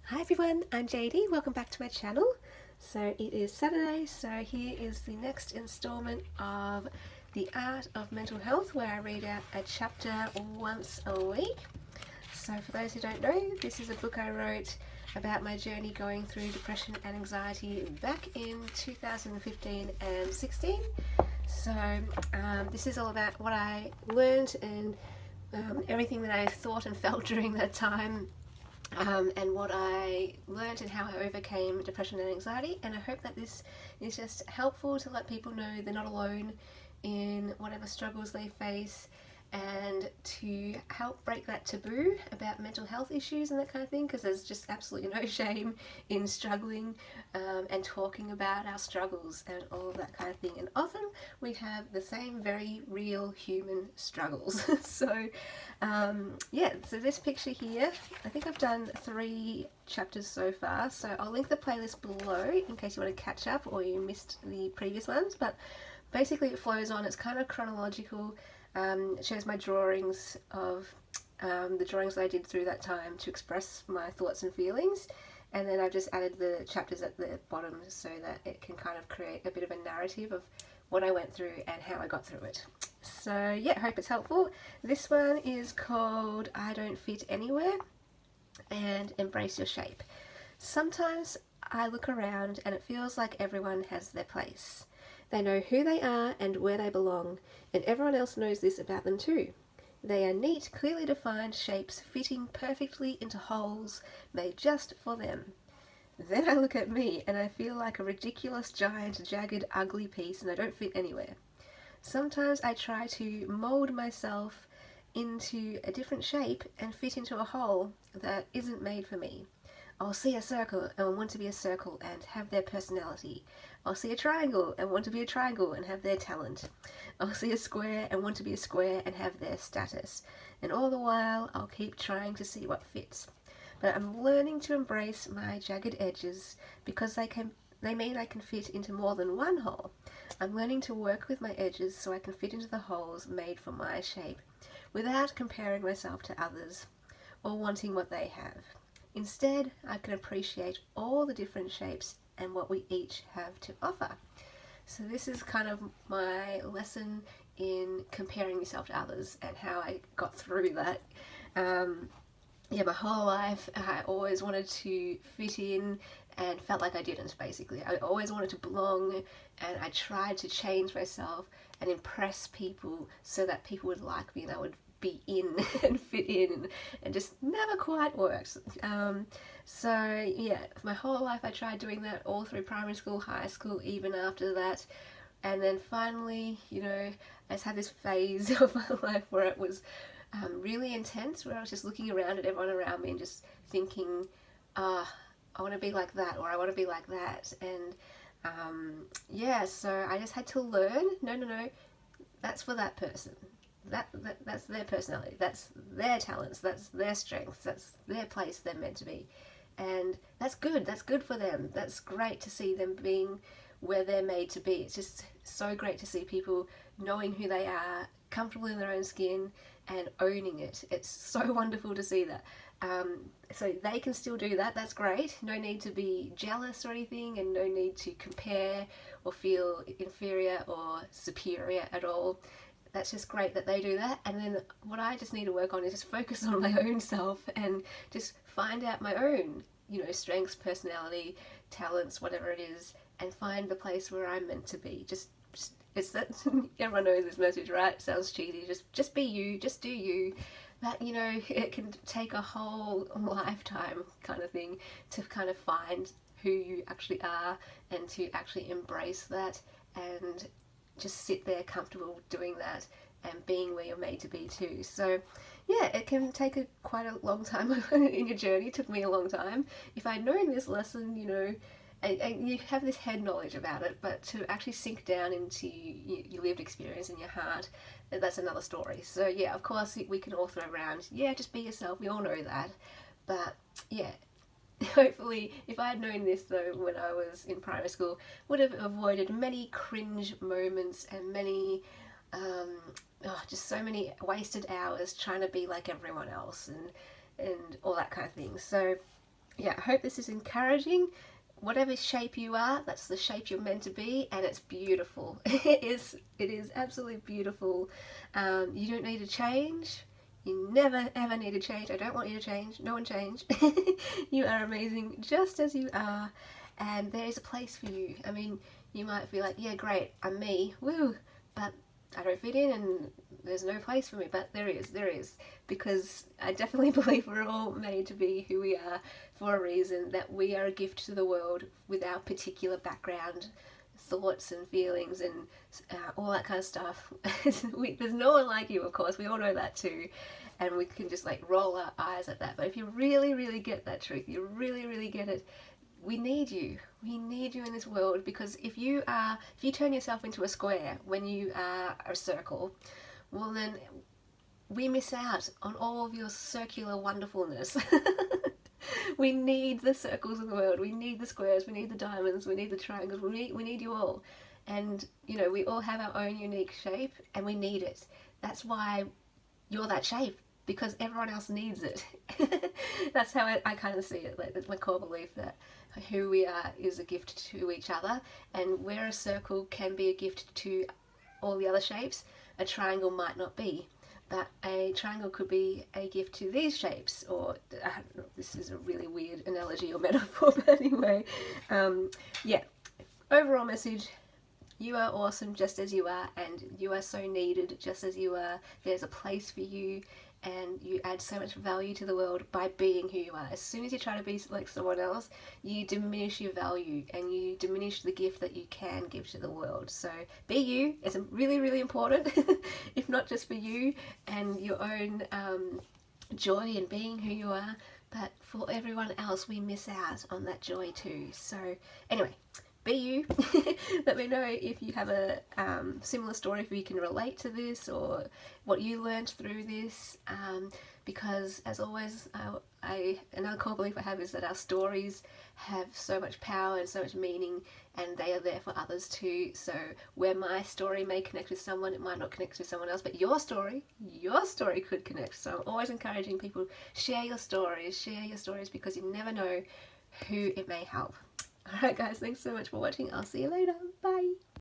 Hi everyone, I'm JD. Welcome back to my channel. So it is Saturday, so here is the next installment of The Art of Mental Health, where I read out a chapter once a week. So for those who don't know, this is a book I wrote about my journey going through depression and anxiety back in 2015 and 16. So this is all about what I learned and everything that I thought and felt during that time, and what I learned and how I overcame depression and anxiety. And I hope that this is just helpful to let people know they're not alone in whatever struggles they face, and to help break that taboo about mental health issues and that kind of thing, because there's just absolutely no shame in struggling, and talking about our struggles and all of that kind of thing. And often we have the same very real human struggles. So this picture here, I think I've done 3 chapters so far, so I'll link the playlist below in case you want to catch up or you missed the previous ones. But basically it flows on, it's kind of chronological. It shows my drawings of the drawings that I did through that time to express my thoughts and feelings, and then I've just added the chapters at the bottom so that it can kind of create a bit of a narrative of what I went through and how I got through it. So yeah, I hope it's helpful. This one is called I Don't Fit Anywhere and Embrace Your Shape. Sometimes I look around and it feels like everyone has their place. They know who they are and where they belong, and everyone else knows this about them too. They are neat, clearly defined shapes fitting perfectly into holes made just for them. Then I look at me and I feel like a ridiculous, giant, jagged, ugly piece, and I don't fit anywhere. Sometimes I try to mould myself into a different shape and fit into a hole that isn't made for me. I'll see a circle and want to be a circle and have their personality. I'll see a triangle and want to be a triangle and have their talent. I'll see a square and want to be a square and have their status. And all the while, I'll keep trying to see what fits. But I'm learning to embrace my jagged edges because they mean I can fit into more than one hole. I'm learning to work with my edges so I can fit into the holes made for my shape without comparing myself to others or wanting what they have. Instead, I can appreciate all the different shapes and what we each have to offer. So this is kind of my lesson in comparing yourself to others and how I got through that. My whole life I always wanted to fit in and felt like I didn't, basically. I always wanted to belong, and I tried to change myself and impress people so that people would like me and I would be in and fit in, and just never quite worked. My whole life I tried doing that all through primary school, high school, even after that. And then finally, I just had this phase of my life where it was really intense, where I was just looking around at everyone around me and just thinking, I want to be like that, or I want to be like that. And so I just had to learn, no, that's for that person. That's their personality, that's their talents, that's their strengths, that's their place they're meant to be. And that's good for them. That's great to see them being where they're made to be. It's just so great to see people knowing who they are, comfortable in their own skin, and owning it. It's so wonderful to see that. So they can still do that. That's great. No need to be jealous or anything, and no need to compare or feel inferior or superior at all. That's just great that they do that. And then what I just need to work on is just focus on my own self and just find out my own, strengths, personality, talents, whatever it is, and find the place where I'm meant to be. Just it's that everyone knows this message, right? Sounds cheesy. Just be you, just do you. But it can take a whole lifetime kind of thing to kind of find who you actually are and to actually embrace that and just sit there comfortable doing that and being where you're made to be too. So yeah, it can take quite a long time in your journey. It took me a long time. If I'd known this lesson, and you have this head knowledge about it, but to actually sink down into your lived experience in your heart, that's another story. So yeah, of course we can all throw around, just be yourself, we all know that. But yeah, hopefully if I had known this though when I was in primary school, would have avoided many cringe moments and many just so many wasted hours trying to be like everyone else and all that kind of thing. So yeah, I hope this is encouraging. Whatever shape you are, that's the shape you're meant to be, and it's beautiful. It is absolutely beautiful. You don't need to change. You never ever need to change. I don't want you to change. No one change. You are amazing just as you are, and there is a place for you. I mean, you might feel like, yeah, great, I'm me, woo, but I don't fit in and there's no place for me. But there is, because I definitely believe we're all made to be who we are for a reason, that we are a gift to the world with our particular background, thoughts and feelings and all that kind of stuff. There's no one like you, of course, we all know that too, and we can just like roll our eyes at that. But if you really, really get that truth, you really, really get it, we need you. We need you in this world, because if you turn yourself into a square when you are a circle, well then we miss out on all of your circular wonderfulness. We need the circles in the world. We need the squares. We need the diamonds. We need the triangles. We need you all. And you know, we all have our own unique shape, and we need it. That's why you're that shape, because everyone else needs it. That's how I kind of see it. Like, that's my core belief, that who we are is a gift to each other, and where a circle can be a gift to all the other shapes, a triangle might not be. But a triangle could be a gift to these shapes, or I don't know, this is a really weird analogy or metaphor, but anyway, yeah. Overall message: you are awesome just as you are, and you are so needed just as you are. There's a place for you, and you add so much value to the world by being who you are. As soon as you try to be like someone else, you diminish your value and you diminish the gift that you can give to the world. So be you. It's really, really important, if not just for you and your own joy in being who you are, but for everyone else, we miss out on that joy too. So anyway, be you. Let me know if you have a similar story, if you can relate to this, or what you learned through this, because as always, another core belief I have is that our stories have so much power and so much meaning, and they are there for others too. So where my story may connect with someone, it might not connect with someone else, but your story could connect. So I'm always encouraging people, share your stories, because you never know who it may help. Alright guys, thanks so much for watching. I'll see you later. Bye.